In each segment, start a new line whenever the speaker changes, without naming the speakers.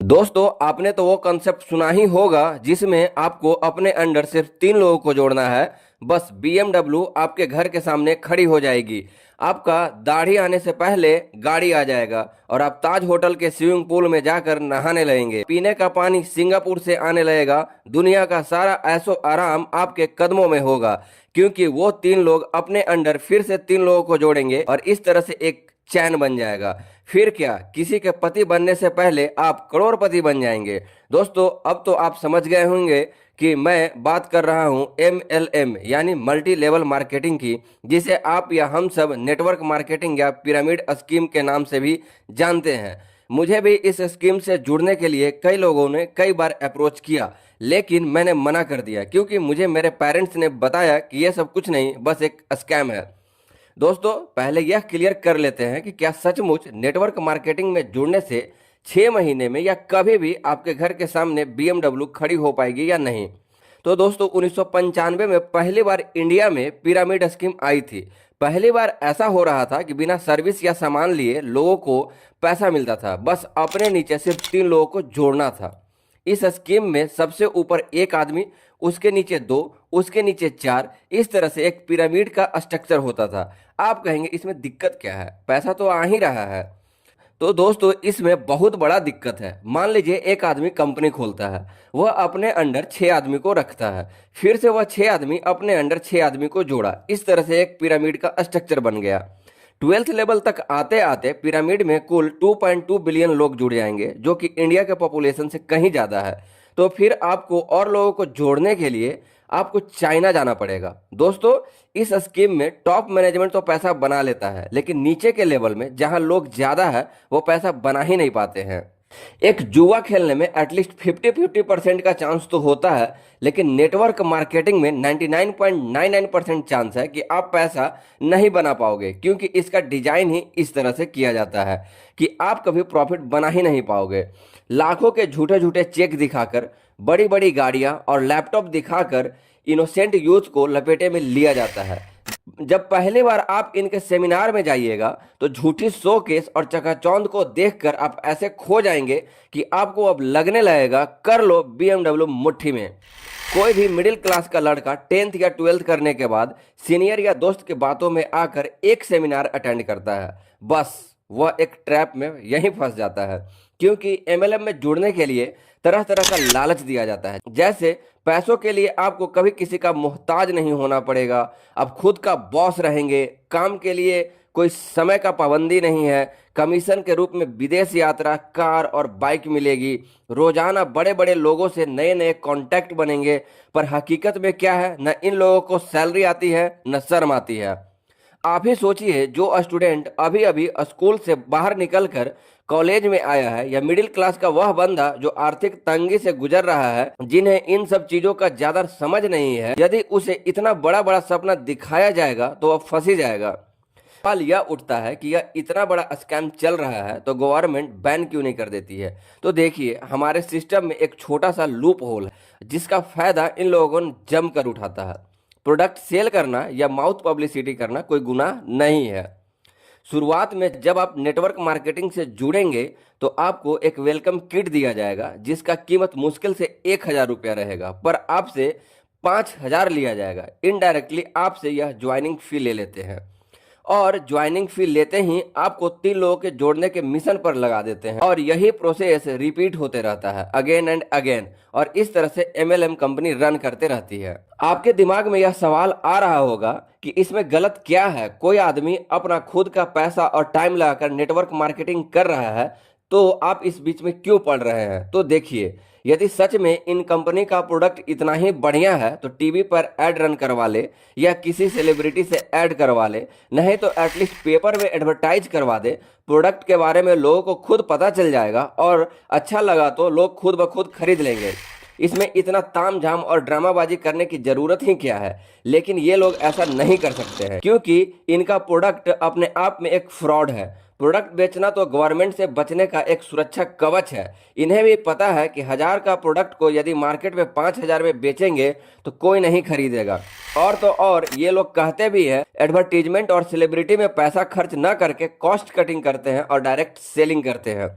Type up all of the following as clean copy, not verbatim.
दोस्तों आपने तो वो कॉन्सेप्ट सुना ही होगा जिसमें आपको अपने अंडर सिर्फ 3 लोगों को जोड़ना है। बस BMW आपके घर के सामने खड़ी हो जाएगी। आपका दाढ़ी आने से पहले गाड़ी आ जाएगा और आप ताज होटल के स्विमिंग पूल में जाकर नहाने लगेंगे। पीने का पानी सिंगापुर से आने लगेगा। दुनिया का सारा ऐशो आराम आपके कदमों में होगा, क्योंकि वो 3 लोग अपने अंडर फिर से 3 लोगों को जोड़ेंगे और इस तरह से एक चैन बन जाएगा। फिर क्या, किसी के पति बनने से पहले आप करोड़पति बन जाएंगे। दोस्तों अब तो आप समझ गए होंगे कि मैं बात कर रहा हूं MLM यानी मल्टी लेवल मार्केटिंग की, जिसे आप या हम सब नेटवर्क मार्केटिंग या पिरामिड स्कीम के नाम से भी जानते हैं। मुझे भी इस स्कीम से जुड़ने के लिए कई लोगों ने कई बार अप्रोच किया, लेकिन मैंने मना कर दिया क्योंकि मुझे मेरे पेरेंट्स ने बताया कि यह सब कुछ नहीं, बस एक स्कैम है। दोस्तों पहले यह क्लियर कर लेते हैं कि क्या सचमुच नेटवर्क मार्केटिंग में जुड़ने से 6 महीने में या कभी भी आपके घर के सामने BMW खड़ी हो पाएगी या नहीं। तो दोस्तों 1995 में पहली बार इंडिया में पिरामिड स्कीम आई थी। पहली बार ऐसा हो रहा था कि बिना सर्विस या सामान लिए लोगों को पैसा मिलता था। बस अपने नीचे सिर्फ 3 लोगों को जोड़ना था। इस स्कीम में सबसे ऊपर एक आदमी, उसके नीचे 2, उसके नीचे 4, इस तरह से एक पिरामिड का स्ट्रक्चर होता था। आप कहेंगे इसमें दिक्कत क्या है, पैसा तो आ ही रहा है। तो दोस्तों इसमें बहुत बड़ा दिक्कत है। मान लीजिए एक आदमी कंपनी खोलता है, वह अपने अंडर 6 आदमी को रखता है, फिर से वह 6 आदमी अपने अंडर 6 आदमी को जोड़ा, इस तरह से एक पिरामिड का स्ट्रक्चर बन गया। 12th लेवल तक आते आते पिरामिड में कुल 2.2 बिलियन लोग जुड़ जाएंगे, जो कि इंडिया के पॉपुलेशन से कहीं ज़्यादा है। तो फिर आपको और लोगों को जोड़ने के लिए आपको चाइना जाना पड़ेगा। दोस्तों इस स्कीम में टॉप मैनेजमेंट तो पैसा बना लेता है, लेकिन नीचे के लेवल में जहां लोग ज़्यादा है वो पैसा बना ही नहीं पाते हैं। एक जुआ खेलने में एटलीस्ट 50-50% का चांस तो होता है, लेकिन नेटवर्क मार्केटिंग में 99.99% चांस है कि आप पैसा नहीं बना पाओगे, क्योंकि इसका डिजाइन ही इस तरह से किया जाता है कि आप कभी प्रॉफिट बना ही नहीं पाओगे। लाखों के झूठे झूठे चेक दिखाकर, बड़ी बड़ी गाड़ियां और लैपटॉप दिखाकर इनोसेंट यूथ को लपेटे में लिया जाता है। जब पहली बार आप इनके सेमिनार में जाइएगा तो झूठी शोकेस और चकाचौंध को देखकर आप ऐसे खो जाएंगे कि आपको अब लगने लगेगा कर लो BMW मुट्ठी में। कोई भी मिडिल क्लास का लड़का 10th या 12th करने के बाद सीनियर या दोस्त के बातों में आकर एक सेमिनार अटेंड करता है, बस वह एक ट्रैप में यहीं फंस जाता है। क्योंकि MLM में जुड़ने के लिए तरह तरह का लालच दिया जाता है, जैसे पैसों के लिए आपको कभी किसी का मोहताज नहीं होना पड़ेगा, आप खुद का बॉस रहेंगे, काम के लिए कोई समय का पाबंदी नहीं है, कमीशन के रूप में विदेश यात्रा, कार और बाइक मिलेगी, रोजाना बड़े बड़े लोगों से नए नए कॉन्टैक्ट बनेंगे। पर हकीकत में क्या है, न इन लोगों को सैलरी आती है न शर्म आती है। आप ही सोचिए, जो स्टूडेंट अभी अभी स्कूल से बाहर निकलकर कॉलेज में आया है, या मिडिल क्लास का वह बंदा जो आर्थिक तंगी से गुजर रहा है, जिन्हें इन सब चीजों का ज्यादा समझ नहीं है, यदि उसे इतना बड़ा बड़ा सपना दिखाया जाएगा तो वह फंसी जाएगा। सवाल यह उठता है कि यह इतना बड़ा स्कैम चल रहा है तो गवर्नमेंट बैन क्यों नहीं कर देती है। तो देखिए, हमारे सिस्टम में एक छोटा सा लूप होल है जिसका फायदा इन लोगों ने जमकर उठाता है। प्रोडक्ट सेल करना या माउथ पब्लिसिटी करना कोई गुनाह नहीं है। शुरुआत में जब आप नेटवर्क मार्केटिंग से जुड़ेंगे तो आपको एक वेलकम किट दिया जाएगा, जिसका कीमत मुश्किल से 1,000 रुपया रहेगा, पर आपसे 5,000 लिया जाएगा। इनडायरेक्टली आपसे यह ज्वाइनिंग फी ले लेते हैं, और ज्वाइनिंग फी लेते ही आपको 3 लोगों के जोड़ने के मिशन पर लगा देते हैं, और यही प्रोसेस रिपीट होते रहता है अगेन एंड अगेन, और इस तरह से MLM कंपनी रन करते रहती है। आपके दिमाग में यह सवाल आ रहा होगा कि इसमें गलत क्या है। कोई आदमी अपना खुद का पैसा और टाइम लगाकर नेटवर्क मार्केटिंग कर रहा है, तो आप इस बीच में क्यों पड़ रहे हैं। तो देखिए, यदि सच में इन कंपनी का प्रोडक्ट इतना ही बढ़िया है तो टीवी पर ऐड रन करवा ले, या किसी सेलिब्रिटी से ऐड करवा ले, नहीं तो एटलीस्ट पेपर में एडवर्टाइज करवा दे। प्रोडक्ट के बारे में लोगों को खुद पता चल जाएगा, और अच्छा लगा तो लोग खुद ब खुद खरीद लेंगे। इसमें इतना ताम झाम और ड्रामाबाजी करने की जरूरत ही क्या है। लेकिन ये लोग ऐसा नहीं कर सकते हैं, क्योंकि इनका प्रोडक्ट अपने आप में एक फ्रॉड है। प्रोडक्ट बेचना तो गवर्नमेंट से बचने का एक सुरक्षा कवच है। इन्हें भी पता है कि 1,000 का प्रोडक्ट को यदि मार्केट में 5,000 में बेचेंगे तो कोई नहीं खरीदेगा। और तो और ये लोग कहते भी है एडवर्टीजमेंट और सेलिब्रिटी में पैसा खर्च न करके कॉस्ट कटिंग करते हैं और डायरेक्ट सेलिंग करते हैं।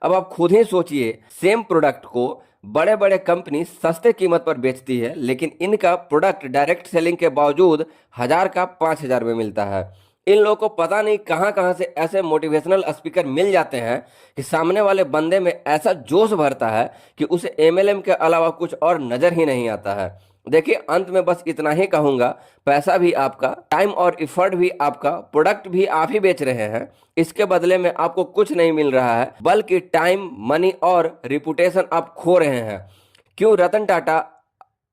अब आप खुद ही सोचिए, सेम प्रोडक्ट को बड़े बड़े कंपनी सस्ते कीमत पर बेचती है, लेकिन इनका प्रोडक्ट डायरेक्ट सेलिंग के बावजूद 1000 का 5000 में मिलता है। इन लोगों को पता नहीं कहां कहां से ऐसे मोटिवेशनल स्पीकर मिल जाते हैं कि सामने वाले बंदे में ऐसा जोश भरता है कि उसे एमएलएम के अलावा कुछ और नजर ही नहीं आता है। देखिए, अंत में बस इतना ही कहूंगा, पैसा भी आपका, टाइम और इफर्ट भी आपका, प्रोडक्ट भी आप ही बेच रहे हैं। इसके बदले में आपको कुछ नहीं मिल रहा है, बल्कि टाइम, मनी और रिपुटेशन आप खो रहे हैं। क्यों रतन टाटा,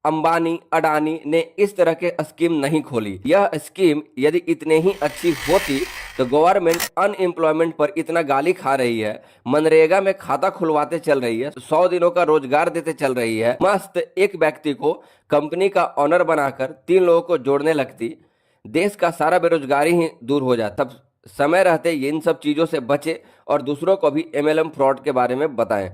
अंबानी, अडानी ने इस तरह के स्कीम नहीं खोली? यह स्कीम यदि इतने ही अच्छी होती तो गवर्नमेंट अनएम्प्लॉयमेंट पर इतना गाली खा रही है, मनरेगा में खाता खुलवाते चल रही है, 100 दिनों का रोजगार देते चल रही है, मस्त एक व्यक्ति को कंपनी का ऑनर बनाकर 3 लोगों को जोड़ने लगती, देश का सारा बेरोजगारी ही दूर हो जाता। तब समय रहते इन सब चीजों से बचे और दूसरों को भी एमएलएम फ्रॉड के बारे में बताएं।